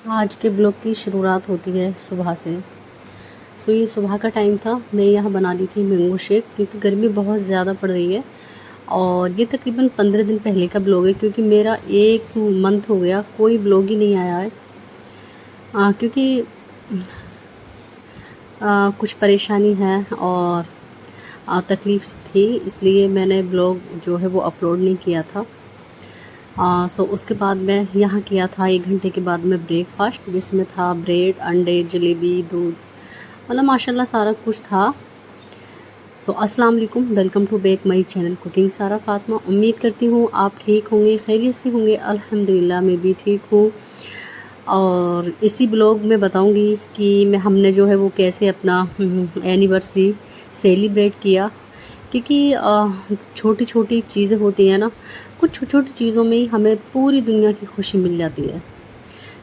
आज के ब्लॉग की शुरुआत होती है सुबह से। ये सुबह का टाइम था। मैं यहाँ बना रही थी मैंगो शेक क्योंकि गर्मी बहुत ज़्यादा पड़ रही है। और ये तकरीबन 15 दिन पहले का ब्लॉग है क्योंकि मेरा 1 मंथ हो गया कोई ब्लॉग ही नहीं आया है। क्योंकि कुछ परेशानी है और तकलीफ़ थी, इसलिए मैंने ब्लॉग जो है वो अपलोड नहीं किया था। उसके बाद मैं यहाँ किया था 1 घंटे के बाद में ब्रेकफ़ास्ट, जिसमें था ब्रेड, अंडे, जलेबी, दूध, मतलब माशाल्लाह सारा कुछ था। अस्सलाम वालेकुम, welcome to back my channel cooking Sara Fatima. उम्मीद करती हूँ आप ठीक होंगे, खैरियत से होंगे। अल्हम्दुलिल्लाह मैं भी ठीक हूँ। और इसी ब्लॉग में बताऊँगी कि हमने जो है वो कैसे अपना एनिवर्सरी सेलिब्रेट किया। क्योंकि छोटी छोटी चीज़ें होती हैं ना, कुछ छोटी छोटी चीज़ों में ही हमें पूरी दुनिया की खुशी मिल जाती है।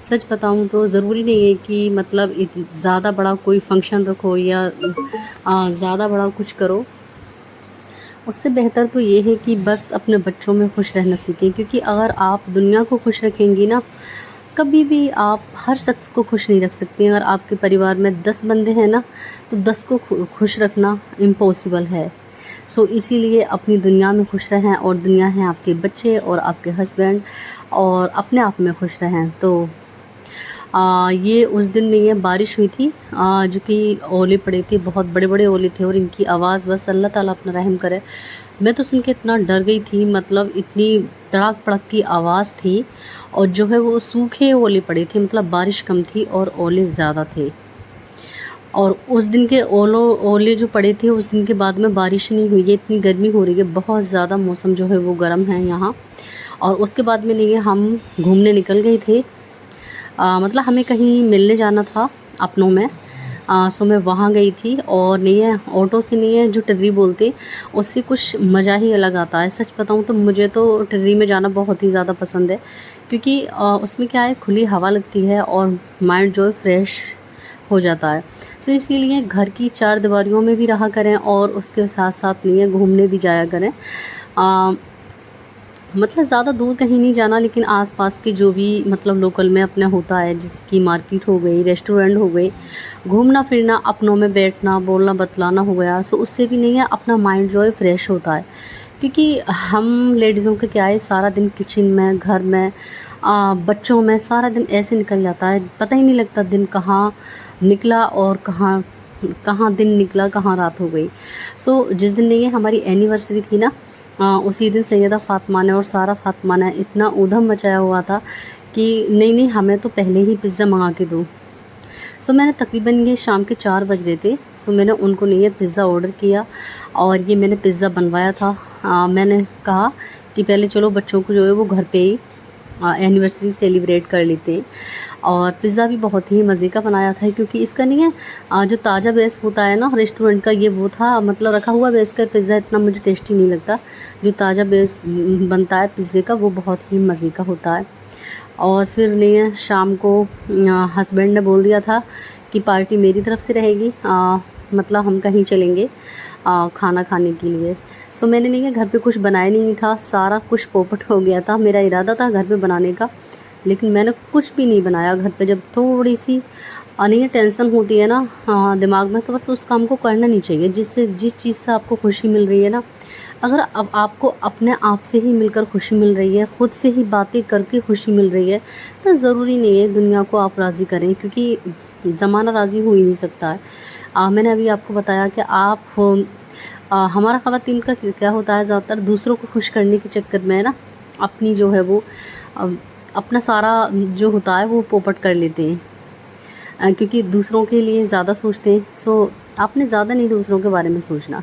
सच बताऊं तो ज़रूरी नहीं है कि मतलब ज़्यादा बड़ा कोई फंक्शन रखो या ज़्यादा बड़ा कुछ करो। उससे बेहतर तो ये है कि बस अपने बच्चों में खुश रहना सीखें, क्योंकि अगर आप दुनिया को खुश रखेंगी ना, कभी भी आप हर शख्स को खुश नहीं रख सकती। अगर आपके परिवार में 10 बंदे हैं ना, तो 10 को खुश रखना इम्पॉसिबल है। इसीलिए अपनी दुनिया में खुश रहें, और दुनिया है आपके बच्चे और आपके हस्बैंड, और अपने आप में खुश रहें। ये उस दिन नहीं है, बारिश हुई थी, जो कि ओले पड़े थे, बहुत बड़े बड़े ओले थे, और इनकी आवाज़ बस अल्लाह ताला अपना रहम करे। मैं तो सुन के इतना डर गई थी, मतलब इतनी तड़ाक भड़क की आवाज़ थी। और जो है वो सूखे ओले पड़े थे, मतलब बारिश कम थी और ओले ज़्यादा थे। और उस दिन के ओले जो पड़े थे, उस दिन के बाद में बारिश नहीं हुई है। इतनी गर्मी हो रही है, बहुत ज़्यादा मौसम जो है वो गर्म है यहाँ। और उसके बाद में नहीं है, हम घूमने निकल गए थे। मतलब हमें कहीं मिलने जाना था अपनों में। मैं वहाँ गई थी, और नहीं है ऑटो से नहीं है, जो टिर्री बोलते, उससे कुछ मज़ा ही अलग आता है। सच बताऊँ तो मुझे तो टिर्री में जाना बहुत ही ज़्यादा पसंद है, क्योंकि उसमें क्या है, खुली हवा लगती है और माइंड जो है फ्रेश हो जाता है। इसीलिए घर की 4 दीवारियों में भी रहा करें, और उसके साथ साथ नहीं है घूमने भी जाया करें। मतलब ज़्यादा दूर कहीं नहीं जाना, लेकिन आसपास के जो भी मतलब लोकल में अपना होता है, जैसे कि मार्केट हो गई, रेस्टोरेंट हो गए, घूमना फिरना, अपनों में बैठना, बोलना बतलाना हो गया। उससे भी नहीं है अपना माइंड जो है फ्रेश होता है। क्योंकि हम लेडीज़ों के क्या है, सारा दिन किचन में, घर में, बच्चों में सारा दिन ऐसे निकल जाता है, पता ही नहीं लगता दिन कहाँ निकला और कहाँ कहाँ दिन निकला, कहाँ रात हो गई। जिस दिन नहीं है हमारी एनिवर्सरी थी ना, उसी दिन सैयदा फ़ातिमा ने और सारा फ़ातिमा ने इतना ऊधम मचाया हुआ था कि नहीं नहीं, हमें तो पहले ही पिज़्ज़ा मंगा के दो। मैंने तकरीबन ये शाम के 4 बज रहे थे। मैंने उनको नहीं है पिज़्ज़ा ऑर्डर किया, और ये मैंने पिज़्ज़ा बनवाया था। मैंने कहा कि पहले चलो बच्चों को जो है वो घर पे ही एनिवर्सरी सेलिब्रेट कर लेते हैं। और पिज़्ज़ा भी बहुत ही मज़े का बनाया था, क्योंकि इसका नहीं है जो ताज़ा बेस होता है ना रेस्टोरेंट का, ये वो था, मतलब रखा हुआ बेस का पिज़्ज़ा इतना मुझे टेस्टी नहीं लगता। जो ताज़ा बेस बनता है पिज़्ज़े का, वो बहुत ही मज़े का होता है। और फिर नहीं है शाम को हस्बैंड ने बोल दिया था कि पार्टी मेरी तरफ से रहेगी, मतलब हम कहीं चलेंगे खाना खाने के लिए। मैंने नहीं है घर पे कुछ बनाया नहीं था, सारा कुछ पोपट हो गया था। मेरा इरादा था घर पे बनाने का, लेकिन मैंने कुछ भी नहीं बनाया घर पे। जब थोड़ी सी नहीं टेंशन होती है ना दिमाग में, तो बस उस काम को करना नहीं चाहिए जिस चीज़ से आपको खुशी मिल रही है ना। अगर अब आपको अपने आप से ही मिलकर खुशी मिल रही है, ख़ुद से ही बातें करके खुशी मिल रही है, तो ज़रूरी नहीं है दुनिया को आप राज़ी करें, क्योंकि ज़माना राज़ी हो ही नहीं सकता है। मैंने अभी आपको बताया कि हमारा ख़वातीन का क्या होता है, ज़्यादातर दूसरों को खुश करने के चक्कर में ना, अपनी जो है वो अपना सारा जो होता है वो पोपट कर लेते हैं, क्योंकि दूसरों के लिए ज़्यादा सोचते हैं। आपने ज़्यादा नहीं दूसरों के बारे में सोचना।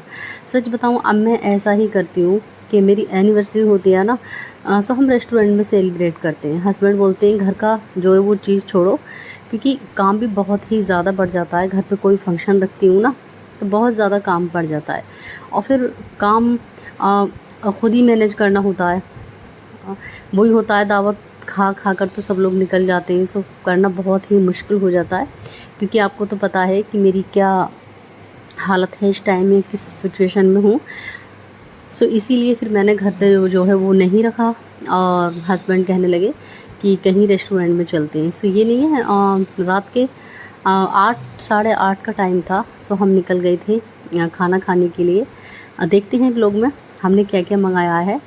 सच बताऊँ, अब मैं ऐसा ही करती हूँ कि मेरी एनिवर्सरी होती है ना, हम रेस्टोरेंट में सेलिब्रेट करते हैं। हस्बैंड बोलते हैं घर का जो है वो चीज़ छोड़ो, क्योंकि काम भी बहुत ही ज़्यादा बढ़ जाता है। घर पे कोई फंक्शन रखती हूँ ना, तो बहुत ज़्यादा काम बढ़ जाता है, और फिर काम ख़ुद ही मैनेज करना होता है। वही होता है, दावत खा खा कर तो सब लोग निकल जाते हैं। करना बहुत ही मुश्किल हो जाता है, क्योंकि आपको तो पता है कि मेरी क्या हालत है इस टाइम में, किस सिचुएशन में हूँ। सो इसीलिए फिर मैंने घर पे जो है वो नहीं रखा और हस्बैंड कहने लगे कि कहीं रेस्टोरेंट में चलते हैं। सो ये नहीं है, रात के 8 साढ़े 8 का टाइम था। सो हम निकल गए थे खाना खाने के लिए। देखते हैं ब्लॉग में हमने क्या क्या मंगाया है।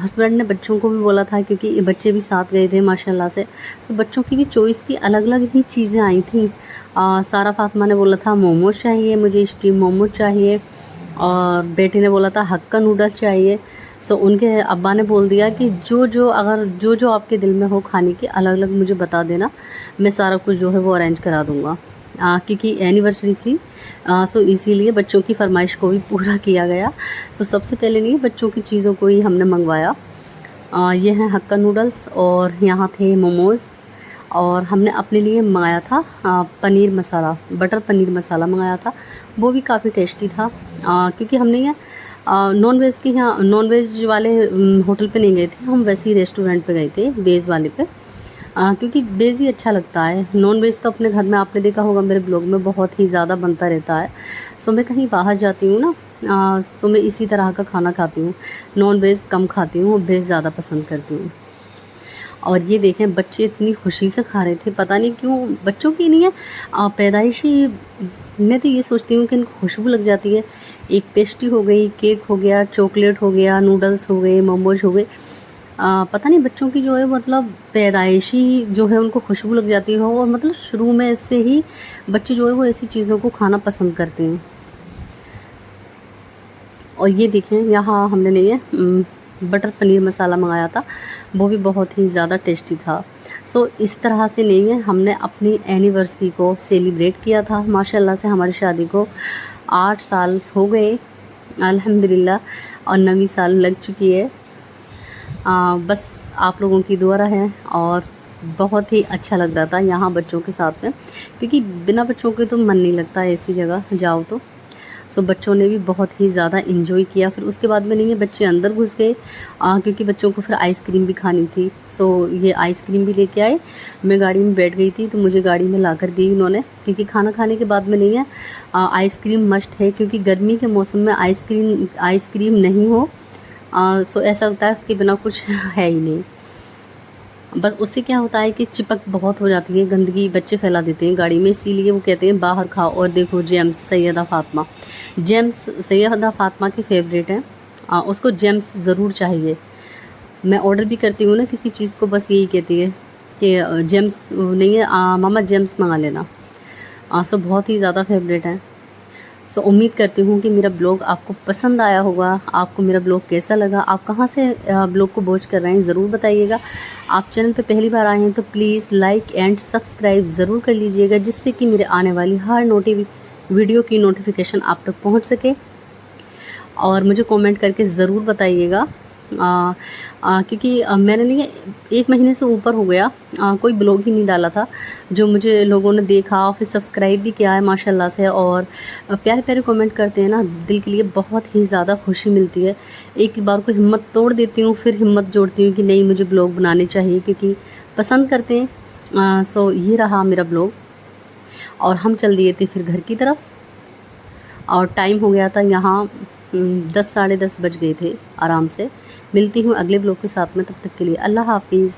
हस्बैंड ने बच्चों को भी बोला था क्योंकि बच्चे भी साथ गए थे माशाल्लाह से। सो बच्चों की भी चॉइस की अलग अलग ही चीज़ें आई थी। सारा फातिमा ने बोला था मोमोज चाहिए, मुझे स्टीम मोमोज चाहिए, और बेटे ने बोला था हक्का नूडल चाहिए। सो उनके अब्बा ने बोल दिया कि जो जो आपके दिल में हो खाने की अलग अलग मुझे बता देना, मैं सारा कुछ जो है वो अरेंज करा दूँगा। क्योंकि एनिवर्सरी थी, सो इसीलिए बच्चों की फरमाइश को भी पूरा किया गया। सो सबसे पहले नहीं, बच्चों की चीज़ों को ही हमने मंगवाया। ये हैं हक्का नूडल्स और यहाँ थे मोमोज़, और हमने अपने लिए मंगाया था पनीर मसाला, बटर पनीर मसाला मंगाया था। वो भी काफ़ी टेस्टी था। क्योंकि हमने ये नॉन वेज के यहाँ नॉन वेज वाले होटल पे नहीं गए थे, हम वैसे ही रेस्टोरेंट पे गए थे वेज वाले पे। क्योंकि वेज ही अच्छा लगता है, नॉन वेज तो अपने घर में आपने देखा होगा मेरे ब्लॉग में बहुत ही ज़्यादा बनता रहता है। सो मैं कहीं बाहर जाती हूँ ना, सो मैं इसी तरह का खाना खाती हूँ, नॉन वेज कम खाती हूँ, वेज ज़्यादा पसंद करती हूँ। और ये देखें बच्चे इतनी खुशी से खा रहे थे, पता नहीं क्यों बच्चों की नहीं है पैदाइशी। मैं तो ये सोचती हूँ कि इनको खुशबू लग जाती है। एक पेस्ट्री हो गई, केक हो गया, चॉकलेट हो गया, नूडल्स हो गए, मोमोज हो गए। पता नहीं बच्चों की जो है मतलब पैदाइशी जो है उनको खुशबू लग जाती है, और मतलब शुरू में से ही बच्चे जो है वो ऐसी चीज़ों को खाना पसंद करते हैं। और ये देखें यहाँ हमने नहीं है बटर पनीर मसाला मंगाया था, वो भी बहुत ही ज़्यादा टेस्टी था। सो इस तरह से नहीं है हमने अपनी एनिवर्सरी को सेलिब्रेट किया था। माशाल्लाह से हमारी शादी को 8 साल हो गए अल्हम्दुलिल्लाह, और 9वीं साल लग चुकी है। बस आप लोगों की दुआ है, और बहुत ही अच्छा लग रहा था यहाँ बच्चों के साथ में, क्योंकि बिना बच्चों के तो मन नहीं लगता ऐसी जगह जाओ तो। सो बच्चों ने भी बहुत ही ज़्यादा इंजॉय किया। फिर उसके बाद में नहीं है बच्चे अंदर घुस गए, क्योंकि बच्चों को फिर आइसक्रीम भी खानी थी। सो ये आइसक्रीम भी लेके आए। मैं गाड़ी में बैठ गई थी तो मुझे गाड़ी में लाकर दी उन्होंने, क्योंकि खाना खाने के बाद में नहीं है आइसक्रीम मस्ट है, क्योंकि गर्मी के मौसम में आइसक्रीम नहीं हो सो ऐसा लगता है उसके बिना कुछ है ही नहीं। बस उससे क्या होता है कि चिपक बहुत हो जाती है, गंदगी बच्चे फैला देते हैं गाड़ी में, इसीलिए वो कहते हैं बाहर खाओ। और देखो जेम्स सैयदा फ़ातिमा के फेवरेट हैं, उसको जेम्स ज़रूर चाहिए। मैं ऑर्डर भी करती हूँ ना किसी चीज़ को, बस यही कहती है कि जेम्स नहीं है मामा जेम्स मंगा लेना। सो बहुत ही ज़्यादा फेवरेट है। सो उम्मीद करती हूँ कि मेरा ब्लॉग आपको पसंद आया होगा। आपको मेरा ब्लॉग कैसा लगा, आप कहाँ से ब्लॉग को वॉच कर रहे हैं ज़रूर बताइएगा। आप चैनल पे पहली बार आए हैं तो प्लीज़ लाइक एंड सब्सक्राइब ज़रूर कर लीजिएगा, जिससे कि मेरे आने वाली हर वीडियो की नोटिफिकेशन आप तक पहुँच सके। और मुझे कमेंट करके ज़रूर बताइएगा, क्योंकि मैंने नहीं 1 महीने से ऊपर हो गया कोई ब्लॉग ही नहीं डाला था। जो मुझे लोगों ने देखा और फिर सब्सक्राइब भी किया है माशाल्लाह से, और प्यारे प्यारे कमेंट करते हैं ना, दिल के लिए बहुत ही ज़्यादा खुशी मिलती है। एक बार को हिम्मत तोड़ देती हूँ, फिर हिम्मत जोड़ती हूँ कि नहीं मुझे ब्लॉग बनाने चाहिए, क्योंकि पसंद करते हैं। सो ये रहा मेरा ब्लॉग, और हम चल दिए थे फिर घर की तरफ, और टाइम हो गया था यहाँ 10 साढ़े 10 बज गए थे आराम से। मिलती हूँ अगले ब्लॉग के साथ में, तब तक के लिए अल्लाह हाफिज़।